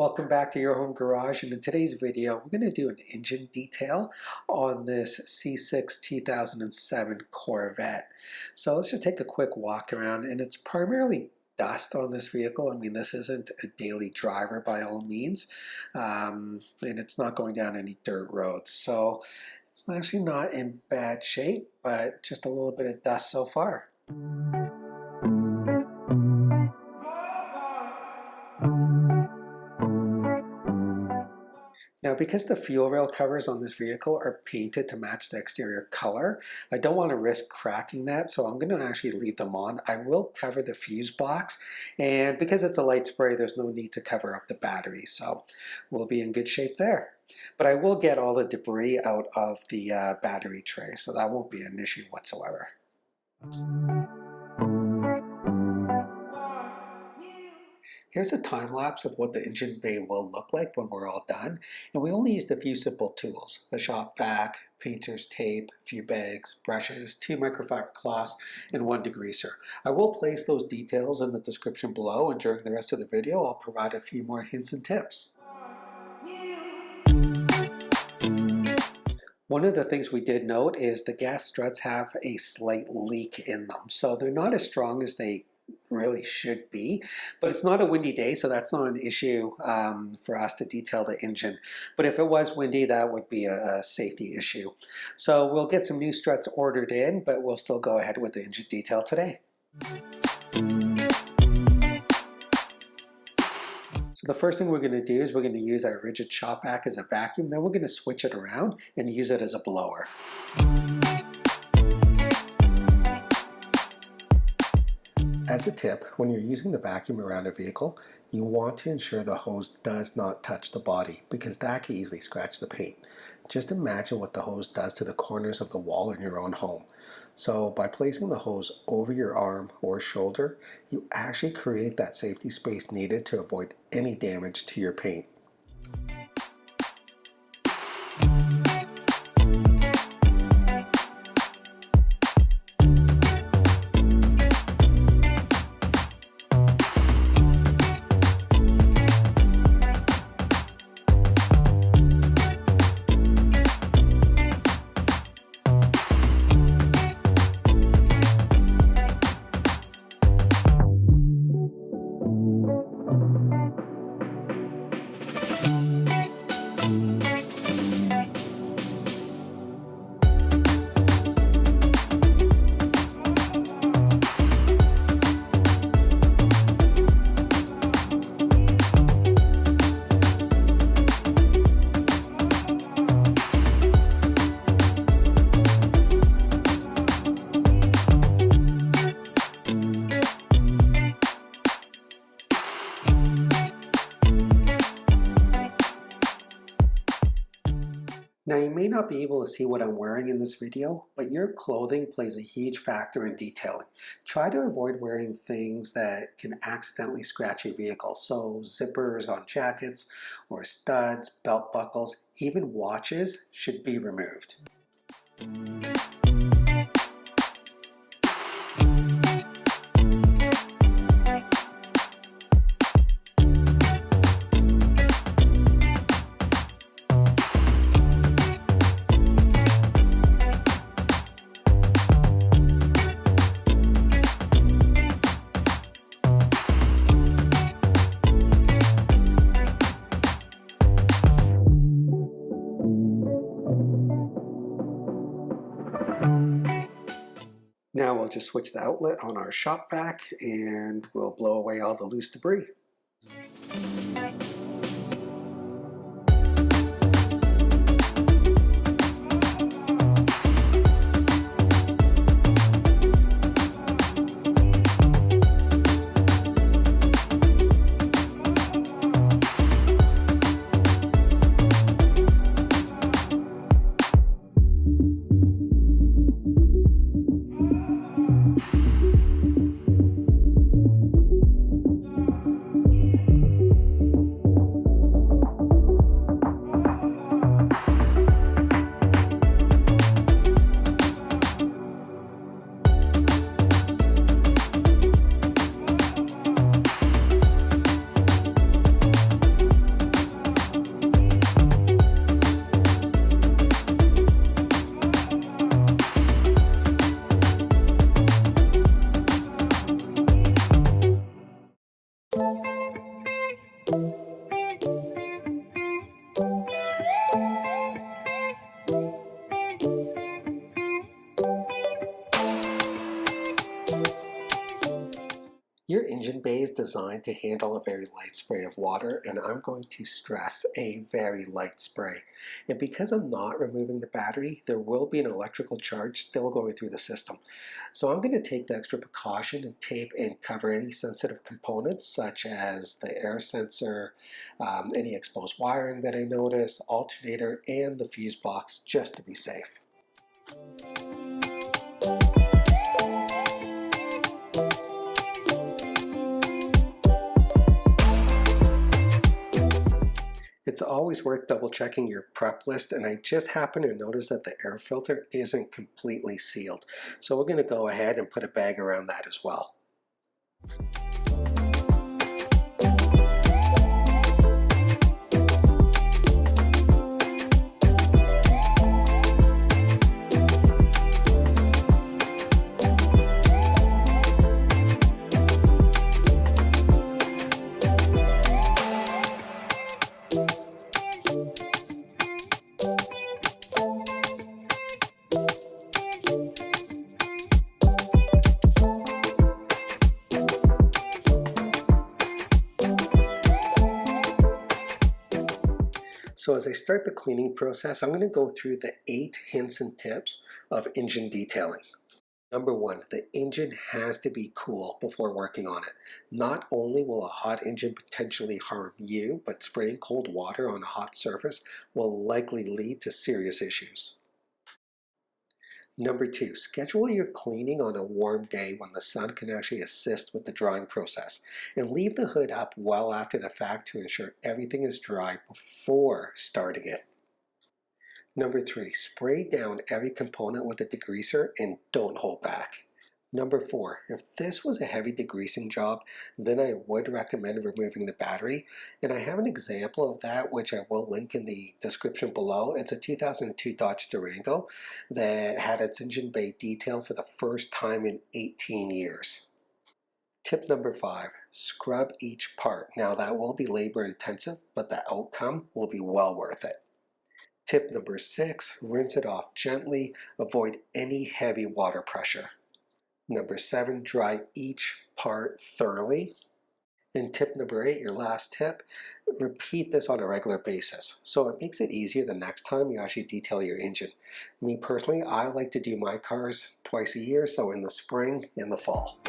Welcome back to your home garage, and in today's video we're going to do an engine detail on this C6 2007 Corvette. So let's just take a quick walk around, and it's primarily dust on this vehicle. I mean, this isn't a daily driver by all means, and it's not going down any dirt roads, so it's actually not in bad shape, but just a little bit of dust so far. Now, because the fuel rail covers on this vehicle are painted to match the exterior color, I don't want to risk cracking that, so I'm going to actually leave them on. I will cover the fuse box, and because it's a light spray, there's no need to cover up the battery, so we'll be in good shape there. But I will get all the debris out of the battery tray, so that won't be an issue whatsoever. Here's a time lapse of what the engine bay will look like when we're all done, and we only used a few simple tools: the shop vac, painter's tape, a few bags, brushes, 2 microfiber cloths, and 1 degreaser. I will place those details in the description below, and during the rest of the video I'll provide a few more hints and tips. One of the things we did note is the gas struts have a slight leak in them, so they're not as strong as they really should be, but it's not a windy day, so that's not an issue for us to detail the engine. But if it was windy, that would be a safety issue. So we'll get some new struts ordered in, but we'll still go ahead with the engine detail today. So the first thing we're going to do is we're going to use our rigid shop vac as a vacuum, then we're going to switch it around and use it as a blower. As a tip, when you're using the vacuum around a vehicle, you want to ensure the hose does not touch the body, because that can easily scratch the paint. Just imagine what the hose does to the corners of the wall in your own home. So by placing the hose over your arm or shoulder, you actually create that safety space needed to avoid any damage to your paint. Now, you may not be able to see what I'm wearing in this video, but your clothing plays a huge factor in detailing. Try to avoid wearing things that can accidentally scratch your vehicle, so zippers on jackets or studs, belt buckles, even watches should be removed. Now we'll just switch the outlet on our shop vac and we'll blow away all the loose debris. engine bay is designed to handle a very light spray of water, and I'm going to stress a very light spray. And because I'm not removing the battery, there will be an electrical charge still going through the system. So I'm going to take the extra precaution and tape and cover any sensitive components such as the air sensor, any exposed wiring that I noticed, alternator, and the fuse box just to be safe. It's always worth double checking your prep list, and I just happened to notice that the air filter isn't completely sealed. So we're going to go ahead and put a bag around that as well. So as I start the cleaning process, I'm going to go through the 8 hints and tips of engine detailing. Number 1, the engine has to be cool before working on it. Not only will a hot engine potentially harm you, but spraying cold water on a hot surface will likely lead to serious issues. Number 2, schedule your cleaning on a warm day when the sun can actually assist with the drying process, and leave the hood up well after the fact to ensure everything is dry before starting it. Number 3, spray down every component with a degreaser and don't hold back. Number 4, if this was a heavy degreasing job, then I would recommend removing the battery, and I have an example of that which I will link in the description below. It's a 2002 Dodge Durango that had its engine bay detailed for the first time in 18 years. Tip number 5, scrub each part. Now that will be labor intensive, but the outcome will be well worth it. Tip number 6, rinse it off gently, avoid any heavy water pressure. Number 7, dry each part thoroughly. And tip number 8, your last tip, repeat this on a regular basis. So it makes it easier the next time you actually detail your engine. Me personally, I like to do my cars twice a year, so in the spring and the fall.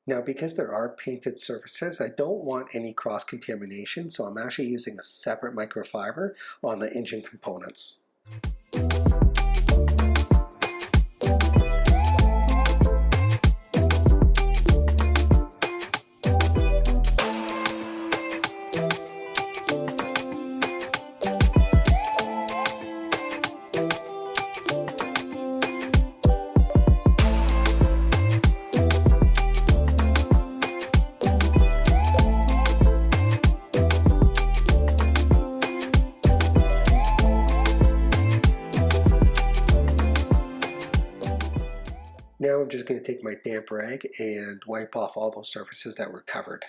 Now, because there are painted surfaces, I don't want any cross-contamination, so I'm actually using a separate microfiber on the engine components. Now I'm just going to take my damp rag and wipe off all those surfaces that were covered.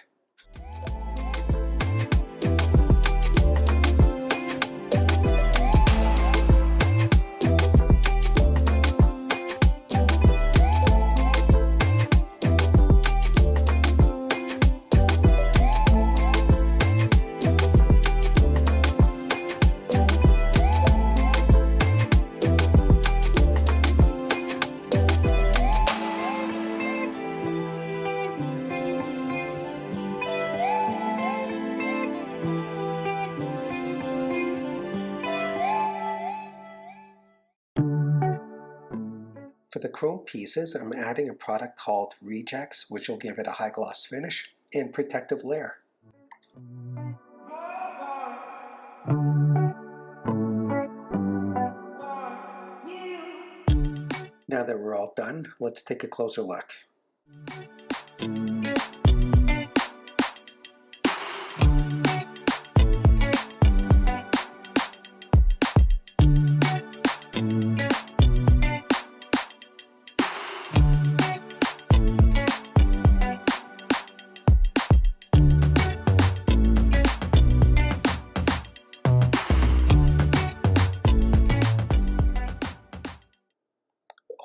For the chrome pieces, I'm adding a product called Rejects, which will give it a high gloss finish and protective layer. Now that we're all done, let's take a closer look.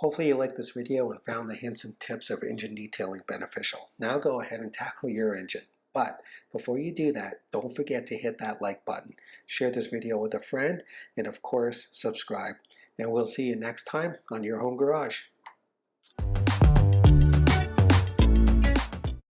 Hopefully you liked this video and found the hints and tips of engine detailing beneficial. Now go ahead and tackle your engine. But before you do that, don't forget to hit that like button, share this video with a friend, and of course, subscribe. And we'll see you next time on Your Home Garage.